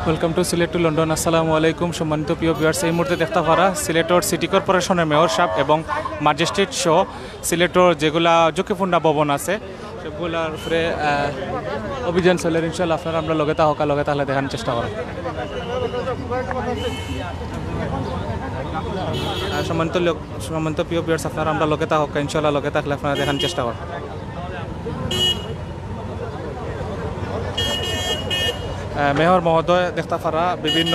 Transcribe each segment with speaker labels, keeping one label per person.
Speaker 1: Welcome to Sylhet to London. আসসালামু আলাইকুম সম্মানিত প্রিয় ভিউয়ার্স, এই মুহূর্তে দেখতে পারা সিলেটর সিটি কর্পোরেশনের মেয়র সাহেব এবং ম্যাজিস্ট্রেট সহ সিলেটর যেগুলা ঝুঁকিপূর্ণ ভবন আছে সবগুলার উপরে অভিযান চলে। ইনশাল্লাহ আপনারা আমরা লগে তাহলে দেখানোর চেষ্টা করেন। সম্মানিত প্রিয় ভিউয়ার্স, আপনারা আমরা লগে ইনশাল্লাহ লগে থাকলে আপনারা দেখানোর চেষ্টা করেন। মেয়র মহোদয় দেখতে পারা বিভিন্ন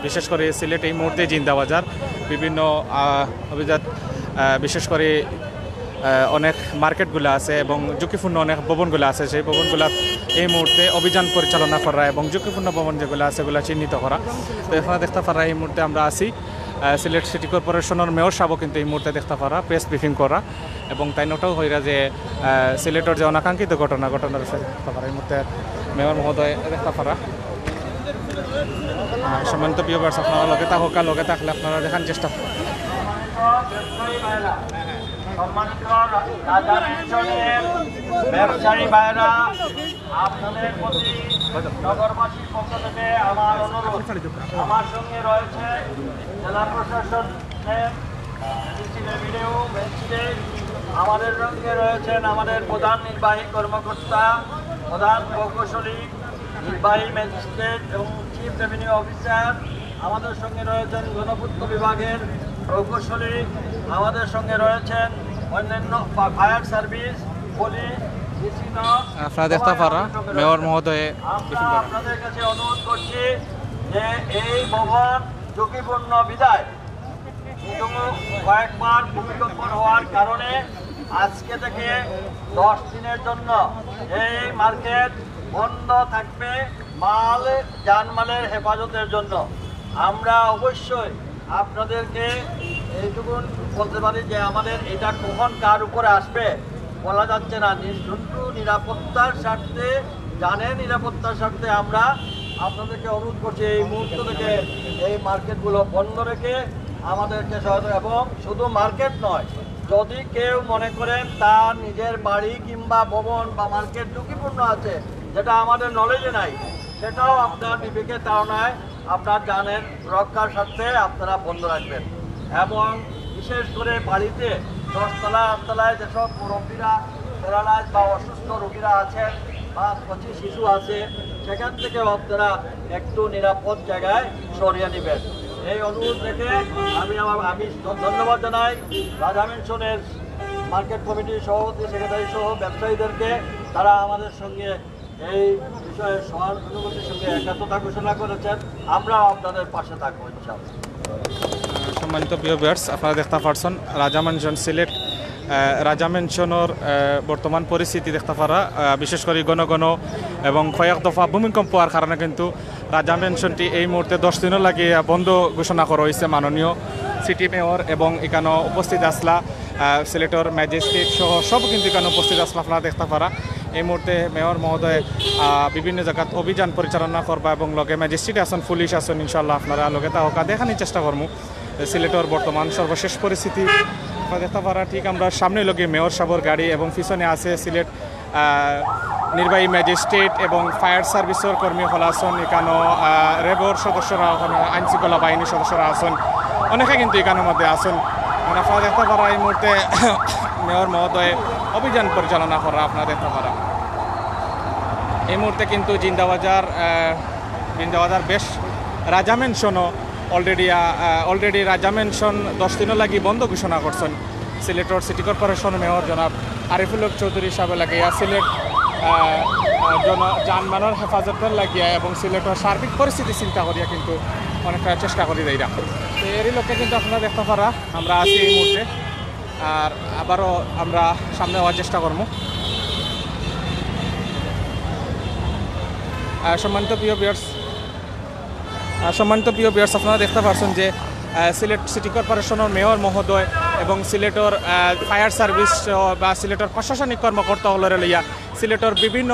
Speaker 1: বিশেষ করে সিলেট এই মুহূর্তে জিন্দাবাজার বিভিন্ন অভিজাত বিশেষ করে অনেক মার্কেটগুলো আছে এবং ঝুঁকিপূর্ণ অনেক ভবনগুলো আছে, সেই ভবনগুলো এই মুহূর্তে অভিযান পরিচালনা করা এবং ঝুঁকিপূর্ণ ভবন যেগুলো আছে সেগুলো চিহ্নিত করা। তো এখানে দেখতে পারা এই মুহূর্তে আমরা আছি সিলেট সিটি কর্পোরেশনের মেয়র সাহেবও কিন্তু এই মুহূর্তে দেখতে পারা প্রেস ব্রিফিং করা এবং তাই নটাও হইরা যে সিলেটের যে অনাকাঙ্ক্ষিত ঘটনার দেখতে পারা এই মুহূর্তে মেয়র মহোদয় দেখতে পারা। সম্মানিত প্রিয় ভিউয়ার্স, আপনারা লগে থাকলে আপনারা দেখার চেষ্টা
Speaker 2: ব্যবসায়ী ভাইরা, আপনাদের প্রতি নগরবাসীর পক্ষ থেকে আমার অনুরোধ, আমার সঙ্গে রয়েছে জেলা প্রশাসনের আমাদের সঙ্গে রয়েছেন আমাদের প্রধান নির্বাহী কর্মকর্তা, প্রধান প্রকৌশলী, নির্বাহী ম্যাজিস্ট্রেট এবং চিফ রেভিনিউ অফিসার। আমাদের সঙ্গে রয়েছেন গণপূর্ত বিভাগের প্রকৌশলী, আমাদের সঙ্গে রয়েছেন অন্যান্য ফায়ার সার্ভিস, পুলিশ,
Speaker 1: আপনারা দেখতে পারা মেয়র মহোদয়।
Speaker 2: আমরা আপনাদের কাছে অনুরোধ করছি যে এই ভবন ঝুঁকিপূর্ণ বিদায় কয়েকবার ভূমিকম্প হওয়ার কারণে আজকে থেকে 10 দিনের জন্য এই মার্কেট বন্ধ থাকবে জানমালের হেফাজতের জন্য। আমরা অবশ্যই আপনাদেরকে এইটুকু বলতে পারি যে আমাদের এটা কখন কার উপরে আসবে বলা যাচ্ছে না। কিন্তু নিরাপত্তার স্বার্থে, জানের নিরাপত্তার স্বার্থে আমরা আপনাদেরকে অনুরোধ করছি এই মুহূর্ত থেকে এই মার্কেটগুলো বন্ধ রেখে আমাদেরকে সহায়তা। এবং শুধু মার্কেট নয়, যদি কেউ মনে করেন তার নিজের বাড়ি কিংবা ভবন বা মার্কেট ঝুঁকিপূর্ণ আছে যেটা আমাদের নলেজে নাই, সেটাও আপনার বিবেকের তাড়নায় আপনার জানের রক্ষার স্বার্থে আপনারা বন্ধ রাখবেন। এবং বিশেষ করে বাড়িতে 10 তলা 8 তলায় যেসব মুরব্বীরা প্যারালাইজ বা অসুস্থ রোগীরা আছেন বা কচি শিশু আছে, সেখান থেকে আপনারা একটু নিরাপদ জায়গায় সরিয়ে নেবেন। এই অনুরোধ রেখে আমি ধন্যবাদ জানাই রাজা মেনশনের মার্কেট কমিটির সভাপতি সেক্রেটারি সহ ব্যবসায়ীদেরকে। তারা আমাদের সঙ্গে এই বিষয়ে সহানুভূতির সঙ্গে একাত্মতা ঘোষণা করেছেন। আমরাও আপনাদের পাশে থাকবো ইনশাআল্লাহ।
Speaker 1: সম্মানিত প্রিয় ভিউয়ার্স, আপনারা দেখতে পারছেন রাজা মেনশন সিলেট রাজা মেনশনের বর্তমান পরিস্থিতি দেখতে পারা বিশেষ করে ঘন এবং কয়েক দফা ভূমিকম্প হওয়ার কারণে কিন্তু রাজা মেনশনটি এই মুহূর্তে 10 দিনও লাগিয়ে বন্ধ ঘোষণা করা হয়েছে মাননীয় সিটি মেয়র এবং এখানে উপস্থিত আসলা সিলেটর ম্যাজিস্ট্রেট সহ সব কিন্তু এখানে উপস্থিত আসলা। আপনারা দেখতে পারা এই মুহূর্তে মেয়র মহোদয় বিভিন্ন জায়গাত অভিযান পরিচালনা করবা এবং লগে ম্যাজিস্ট্রেট আসন, পুলিশ আসন। ইনশাল্লাহ আপনারা লগে তাহকা দেখানোর চেষ্টা করবো সিলেটর বর্তমান সর্বশেষ পরিস্থিতি। আপনারা দেখতে পারা ঠিক আমরা সামনে লগে মেয়র সাহেবের গাড়ি এবং পিছনে আছে সিলেট নির্বাহী ম্যাজিস্ট্রেট এবং ফায়ার সার্ভিসের কর্মী হল আসন। এখানে রেবর সদস্যরা, আইন শৃঙ্খলা বাহিনীর সদস্যরা আসন, অনেকে কিন্তু এখানের মধ্যে আসন। আপনারা দেখতে পারা এই মুহূর্তে মেয়র মহোদয় অভিযান পরিচালনা করা। আপনারা দেখতে পারা এই মুহূর্তে কিন্তু জিন্দাবাজার বেশ রাজা মেনশনও অলরেডি রাজা মেনশন 10 দিনও লাগি বন্ধ ঘোষণা করছেন সিলেটর সিটি কর্পোরেশন মেয়র জনাব আরিফুল হক চৌধুরী সাহেব লাগিয়া সিলেট যানবাহনের হেফাজতের লাগিয়া এবং সিলেটের সার্বিক পরিস্থিতি চিন্তা করিয়া কিন্তু অনেকটা চেষ্টা করি দেয় রাখো। তো এরই লোককে কিন্তু আপনারা দেখতে পারা আমরা আছি এই মুহূর্তে, আর আবারও আমরা সামনে হওয়ার চেষ্টা করবো। সম্মানিত প্রিয় ভিউয়ার্স, আপনারা দেখতে পাচ্ছেন যে সিলেট সিটি কর্পোরেশনের মেয়র মহোদয় এবং সিলেটর ফায়ার সার্ভিস বা সিলেটর প্রশাসনিক কর্মকর্তা হলরে লইয়া সিলেটর বিভিন্ন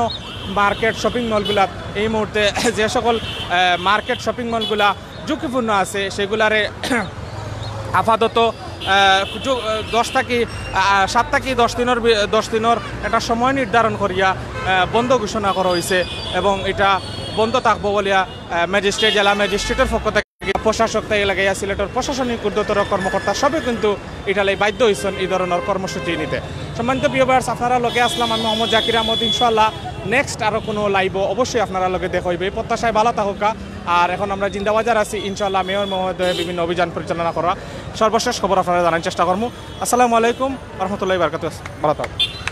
Speaker 1: মার্কেট শপিং মলগুলা এই মুহূর্তে যে সকল মার্কেট শপিং মলগুলা ঝুঁকিপূর্ণ আছে সেগুলারে আপাতত 7 থেকে 10 দিনের একটা সময় নির্ধারণ করিয়া বন্ধ ঘোষণা করা হয়েছে এবং এটা বন্ধ থাকবো বলিয়া ম্যাজিস্ট্রেট জেলা ম্যাজিস্ট্রেটের পক্ষ থেকে প্রশাসক তাই লাগাইয়া সিলেটের প্রশাসনিক ঊর্ধ্বতর কর্মকর্তা সবে কিন্তু ইটালাই বাধ্য হয়েছেন এই ধরনের কর্মসূচি নিতে। সম্মানিত প্রিয় ভিউয়ার্স, আপনারা লগে আসলাম আমি মোহাম্মদ জাকির আহমদ। ইনশাআল্লাহ নেক্সট আরও কোনো লাইভ অবশ্যই আপনারা লগে দেখা হইবে। এই প্রত্যাশায় ভালো থাকুকা। আর এখন আমরা জিন্দাবাজার আছি, ইনশাআল্লাহ মেয়র মহোদয় বিভিন্ন অভিযান পরিচালনা করা সর্বশেষ খবর আপনারা জানার চেষ্টা করবো। আসসালামু আলাইকুম রহমতুল্লাহি বারাকাতুহু। ভালো থাকুন।